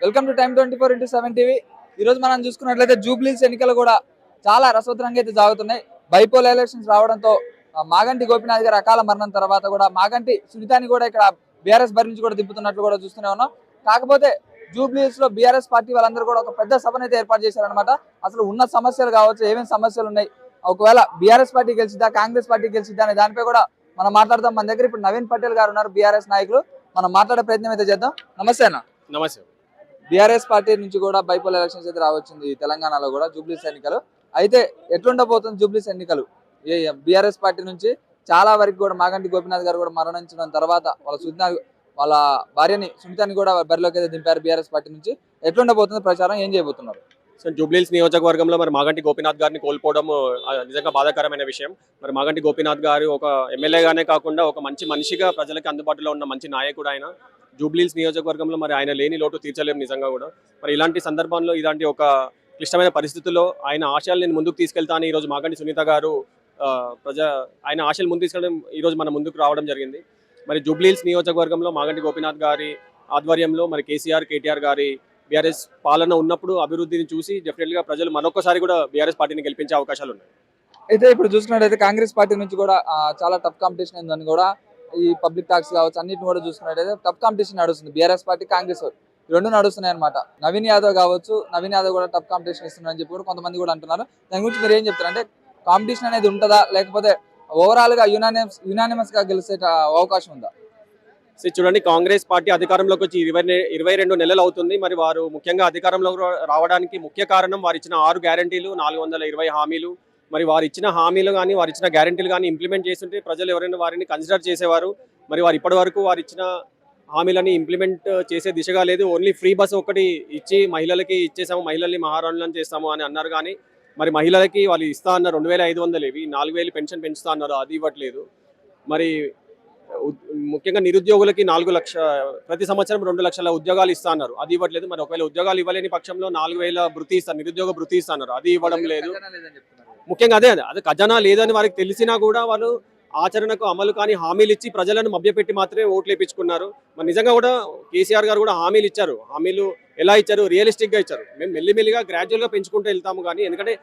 Welcome to time 24x7 TV. ఈ రోజు మనం చూసుకున్నట్లయితే జూబ్లీస్ ఎన్నికలు కూడా చాలా రసవత్తరంగా అయితే సాగుతున్నాయి. బైపోల్ ఎలక్షన్స్ రావడంతో మాగంటి గోపీనాథ్ గారి అకాల మరణం తర్వాత కూడా మాగంటి సునీతాని కూడా ఇక్కడ బీఆర్ఎస్ బరి నుంచి కూడా దింపుతున్నట్లు కూడా చూస్తూనే ఉన్నాం. కాకపోతే జూబ్లీస్ లో బీఆర్ఎస్ పార్టీ వాళ్ళందరూ కూడా ఒక పెద్ద సభను అయితే ఏర్పాటు చేశారనమాట. అసలు ఉన్న సమస్యలు కావచ్చు, ఏమేమి సమస్యలు ఉన్నాయి, ఒకవేళ బీఆర్ఎస్ పార్టీ గెలిచిద్దా కాంగ్రెస్ పార్టీ గెలిచిద్దా అనే దానిపై కూడా మనం మాట్లాడదాం. మన దగ్గర ఇప్పుడు నవీన్ పటేల్ గారు ఉన్నారు, బీఆర్ఎస్ నాయకులు. మనం మాట్లాడే ప్రయత్నం అయితే చేద్దాం. నమస్తే అన్న. నమస్తే. బీఆర్ఎస్ పార్టీ నుంచి కూడా బైపోల్ ఎలక్షన్స్ అయితే రావచ్చింది తెలంగాణలో కూడా జూబ్లీస్ ఎన్నికలు. అయితే ఎట్లుండబోతుంది జూబ్లీస్ ఎన్నికలు? బీఆర్ఎస్ పార్టీ నుంచి చాలా వరకు కూడా మాగంటి గోపీనాథ్ గారు కూడా మరణించడం తర్వాత వాళ్ళ భార్యని సునీతాని కూడా బరిలోకి అయితే దింపారు బీఆర్ఎస్ పార్టీ నుంచి. ఎట్లుండబోతుంది ప్రచారం, ఏం చేయబోతున్నారు? సో జూబ్లీహిల్స్ నియోజకవర్గంలో మరి మాగంటి గోపీనాథ్ గారిని కోల్పోవడం నిజంగా బాధాకరమైన విషయం. మరి మాగంటి గోపీనాథ్ గారు ఒక ఎమ్మెల్యేగానే కాకుండా ఒక మంచి మనిషిగా ప్రజలకి అందుబాటులో ఉన్న మంచి నాయకుడు ఆయన. జూబ్లీహిల్స్ నియోజకవర్గంలో మరి ఆయన లేని లోటు తీర్చలేము నిజంగా కూడా. మరి ఇలాంటి సందర్భంలో ఇలాంటి ఒక క్లిష్టమైన పరిస్థితుల్లో ఆయన ఆశయాలు నేను ముందుకు తీసుకెళ్తాను ఈరోజు మాగంటి సునీత గారు ఆయన ఆశలు ముందు తీసుకెళ్ళడం ఈరోజు మన ముందుకు రావడం జరిగింది. మరి జూబ్లీహిల్స్ నియోజకవర్గంలో మాగంటి గోపీనాథ్ గారి ఆధ్వర్యంలో మరి కేటీఆర్ గారి బీఆర్ఎస్ పాలన ఉన్నప్పుడు అభివృద్ధిని చూసి డెఫినెట్గా ప్రజలు మరొకసారి కూడా బీఆర్ఎస్ పార్టీని గెలిపించే అవకాశాలు ఉన్నాయి. అయితే ఇప్పుడు చూసుకున్నట్టయితే కాంగ్రెస్ పార్టీ నుంచి కూడా చాలా టఫ్ కాంపిటీషన్ ఉందని కూడా ఈ పబ్లిక్ టాక్స్ కావచ్చు అన్నిటిని కూడా చూసుకున్నట్టయితే టఫ్ కాంపిటీషన్ నడుస్తుంది. బీఆర్ఎస్ పార్టీ కాంగ్రెస్ రెండు నడుస్తున్నాయి అనమాట. నవీన్ యాదవ్ కావచ్చు, నవీన్ యాదవ్ కూడా టఫ్ కాంపిటీషన్ ఇస్తున్నారని చెప్పి కూడా కొంతమంది కూడా అంటున్నారు. దాని గురించి మీరు ఏం చెప్తారు? అంటే కాంపిటీషన్ అనేది ఉంటుందా, లేకపోతే ఓవరాల్ గా యునానిమస్ గా గెలిచే అవకాశం ఉందా? చూడండి, కాంగ్రెస్ పార్టీ అధికారంలోకి వచ్చి 22 నెలలు అవుతుంది. మరి వారు ముఖ్యంగా అధికారంలో రావడానికి ముఖ్య కారణం వారు ఇచ్చిన 6 గ్యారంటీలు, 420 హామీలు. మరి వారు ఇచ్చిన హామీలు కానీ వారు ఇచ్చిన గ్యారంటీలు కానీ ఇంప్లిమెంట్ చేస్తుంటే ప్రజలు ఎవరైనా వారిని కన్సిడర్ చేసేవారు. మరి వారు ఇప్పటి వరకు వారు ఇచ్చిన హామీలని ఇంప్లిమెంట్ చేసే దిశగా లేదు. ఓన్లీ ఫ్రీ బస్ ఒకటి ఇచ్చి మహిళలకి ఇచ్చేసాము, మహిళల్ని మహారాణులను చేస్తాము అని అన్నారు. కానీ మరి మహిళలకి వాళ్ళు ఇస్తా అన్నారు 2500 ఇవి 4000 పెన్షన్ పెంచుతా అన్నారు, అది ఇవ్వట్లేదు. మరి ముఖ్యంగా నిరుద్యోగులకి 4 లక్షల ప్రతి సంవత్సరం 2 లక్షల ఉద్యోగాలు ఇస్తా అన్నారు, అది ఇవ్వట్లేదు. మరి ఒకవేళ ఉద్యోగాలు ఇవ్వలేని పక్షంలో 4000 భృతి ఇస్తారు, నిరుద్యోగ భృతి ఇస్తా అన్నారు, అది ఇవ్వడం లేదు. ముఖ్యంగా అదే ఖజానా లేదని వారికి తెలిసినా కూడా వాళ్ళు ఆచరణకు అమలు కానీ హామీలు ఇచ్చి ప్రజలను మభ్యపెట్టి మాత్రమే ఓట్లు వేయించుకున్నారు. మరి నిజంగా కూడా కేసీఆర్ గారు కూడా హామీలు ఇచ్చారు. హామీలు ఎలా ఇచ్చారు? రియలిస్టిక్గా ఇచ్చారు. మేము మెల్లిమెల్లిగా గ్రాడ్యువల్గా పెంచుకుంటూ వెళ్తాము. కానీ ఎందుకంటే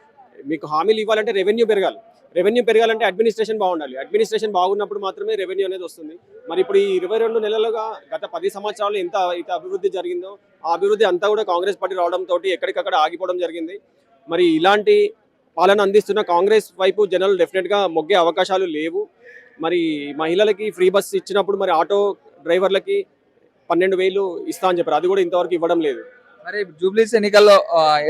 మీకు హామీలు ఇవ్వాలంటే రెవెన్యూ పెరగాలి, రెవెన్యూ పెరగాలంటే అడ్మినిస్ట్రేషన్ బాగుండాలి, అడ్మినిస్ట్రేషన్ బాగున్నప్పుడు మాత్రమే రెవెన్యూ అనేది వస్తుంది. మరి ఇప్పుడు ఈ 22 నెలలుగా గత 10 సంవత్సరాలు ఎంత అభివృద్ధి జరిగిందో ఆ అభివృద్ధి అంతా కూడా కాంగ్రెస్ పార్టీ రావడంతో ఎక్కడికక్కడ ఆగిపోవడం జరిగింది. మరి ఇలాంటి పాలన అందిస్తున్న కాంగ్రెస్ వైపు జనాలు డెఫినెట్గా మొగ్గే అవకాశాలు లేవు. మరి మహిళలకి ఫ్రీ బస్ ఇచ్చినప్పుడు మరి ఆటో డ్రైవర్లకి 12,000 ఇస్తా అని చెప్పారు, అది కూడా ఇంతవరకు ఇవ్వడం లేదు. మరి జూబ్లీస్ ఎన్నికల్లో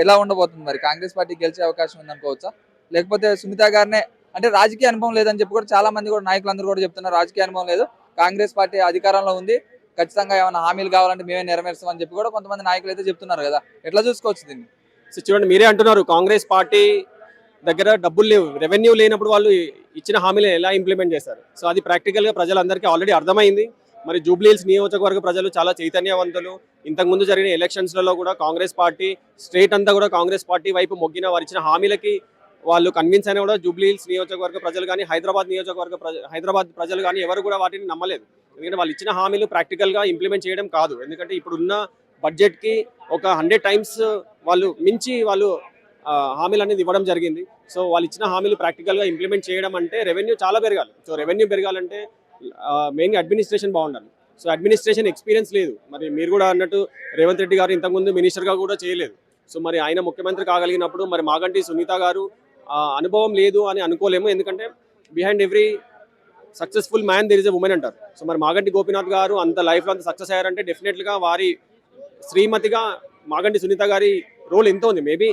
ఎలా ఉండబోతుంది? మరి కాంగ్రెస్ పార్టీ గెలిచే అవకాశం ఉందనుకోవచ్చా, లేకపోతే సునీత గారినే, అంటే రాజకీయ అనుభవం లేదని చెప్పి కూడా చాలా మంది కూడా నాయకులందరూ కూడా చెప్తున్నారు, రాజకీయ అనుభవం లేదు, కాంగ్రెస్ పార్టీ అధికారంలో ఉంది, ఖచ్చితంగా ఏమైనా హామీలు కావాలంటే మేమే నెరవేరుస్తామని చెప్పి కూడా కొంతమంది నాయకులు అయితే చెప్తున్నారు కదా, ఎట్లా చూసుకోవచ్చు దీన్ని? చూడండి, మీరే అంటున్నారు కాంగ్రెస్ పార్టీ దగ్గర డబ్బులు లేవు, రెవెన్యూ లేనప్పుడు వాళ్ళు ఇచ్చిన హామీలు ఎలా ఇంప్లిమెంట్ చేస్తారు? సో అది ప్రాక్టికల్గా ప్రజలందరికీ ఆల్రెడీ అర్థమైంది. మరి జూబ్లీహిల్స్ నియోజకవర్గ ప్రజలు చాలా చైతన్యవంతులు. ఇంతకుముందు జరిగిన ఎలక్షన్స్లలో కూడా కాంగ్రెస్ పార్టీ స్టేట్ అంతా కూడా కాంగ్రెస్ పార్టీ వైపు మొగ్గిన, వారు ఇచ్చిన హామీలకి వాళ్ళు కన్విన్స్ అయినా కూడా జూబ్లీహిల్స్ నియోజకవర్గ ప్రజలు కానీ హైదరాబాద్ ప్రజలు కానీ ఎవరు కూడా వాటిని నమ్మలేదు. ఎందుకంటే వాళ్ళు ఇచ్చిన హామీలు ప్రాక్టికల్గా ఇంప్లిమెంట్ చేయడం కాదు. ఎందుకంటే ఇప్పుడున్న బడ్జెట్కి ఒక 100 టైమ్స్ వాళ్ళు మించి వాళ్ళు హామీలు అనేది ఇవ్వడం జరిగింది. సో వాళ్ళు ఇచ్చిన హామీలు ప్రాక్టికల్గా ఇంప్లిమెంట్ చేయడం అంటే రెవెన్యూ చాలా పెరగాలి. సో రెవెన్యూ పెరగాలంటే మెయిన్గా అడ్మినిస్ట్రేషన్ బాగుండాలి. సో అడ్మినిస్ట్రేషన్ ఎక్స్పీరియన్స్ లేదు. మరి మీరు కూడా అన్నట్టు రేవంత్ రెడ్డి గారు ఇంతకుముందు మినిస్టర్గా కూడా చేయలేదు. సో మరి ఆయన ముఖ్యమంత్రి కాగలిగినప్పుడు మరి మాగంటి సునీత గారు అనుభవం లేదు అని అనుకోలేము. ఎందుకంటే behind every successful man there is a women అంటారు. సో మరి మాగంటి గోపీనాథ్ గారు అంత లైఫ్లో అంత సక్సెస్ అయ్యారంటే డెఫినెట్గా వారి శ్రీమతిగా మాగంటి సునీత గారి రోల్ ఎంతో ఉంది. మేబీ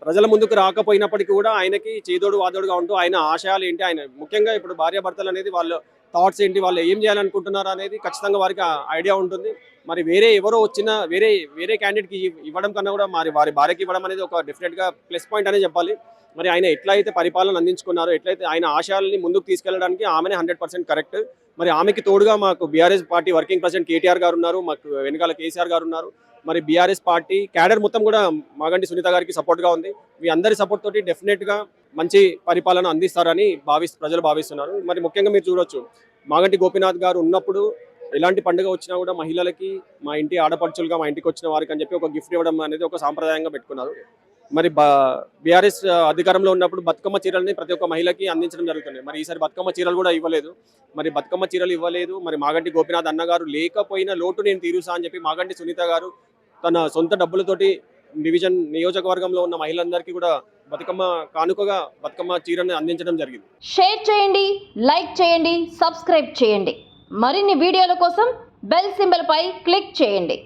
ప్రజల ముందుకు రాకపోయినప్పటికీ కూడా ఆయనకి చేదోడు వాదోడుగా ఉంటూ ఆయన ఆశయాలు ఏంటి, ఆయన ముఖ్యంగా ఇప్పుడు భార్యాభర్తలు అనేది వాళ్ళ థాట్స్ ఏంటి, వాళ్ళు ఏం చేయాలనుకుంటున్నారు అనేది ఖచ్చితంగా వారికి ఐడియా ఉంటుంది. మరి ఎవరో వచ్చిన వేరే క్యాండిడేట్కి ఇవ్వడం కన్నా కూడా వారి భార్యకి ఇవ్వడం అనేది ఒక డెఫినెట్గా ప్లస్ పాయింట్ అనే చెప్పాలి. మరి ఆయన ఎట్లయితే పరిపాలన అందించుకున్నారో, ఎట్లయితే ఆయన ఆశయాలని ముందుకు తీసుకెళ్లడానికి ఆమెనే 100% కరెక్ట్. మరి ఆమెకి తోడుగా మాకు BRS party working president KTR గారు ఉన్నారు, మాకు వెనకాల కేసీఆర్ గారు ఉన్నారు. మరి బీఆర్ఎస్ పార్టీ క్యాడర్ మొత్తం కూడా మాగంటి సునీత గారికి సపోర్ట్గా ఉంది. మీ అందరి సపోర్ట్ తోటి డెఫినెట్గా మంచి పరిపాలన అందిస్తారని ప్రజలు భావిస్తున్నారు. మరి ముఖ్యంగా మీరు చూడొచ్చు, మాగంటి గోపీనాథ్ గారు ఉన్నప్పుడు ఎలాంటి పండుగ వచ్చినా కూడా మహిళలకి మా ఇంటి ఆడపడుచులుగా మా ఇంటికి వచ్చిన వారికి అని చెప్పి ఒక గిఫ్ట్ ఇవ్వడం అనేది ఒక సాంప్రదాయంగా పెట్టుకున్నారు. మరి బీఆర్ఎస్ అధికారంలో ఉన్నప్పుడు బతుకమ్మ చీరల్ని ప్రతి ఒక్క మహిళకి అందించడం జరుగుతుంది. మరి ఈసారి బతుకమ్మ చీరలు కూడా ఇవ్వలేదు. మరి బతుకమ్మ చీరలు ఇవ్వలేదు. మరి మాగంటి గోపీనాథ్ అన్నగారు లేకపోయిన లోటు నేను తీరుసా అని చెప్పి మాగంటి సునీత గారు తన సొంత డబ్బులతోటి డివిజన్ నియోజకవర్గంలో ఉన్న మహిళలందరికీ కూడా బతుకమ్మ కానుకగా బతుకమ్మ చీరని అందించడం జరిగింది. షేర్ చేయండి, లైక్ చేయండి, సబ్స్క్రైబ్ చేయండి. మరిన్ని వీడియోల కోసం బెల్ సింబల్ పై క్లిక్ చేయండి.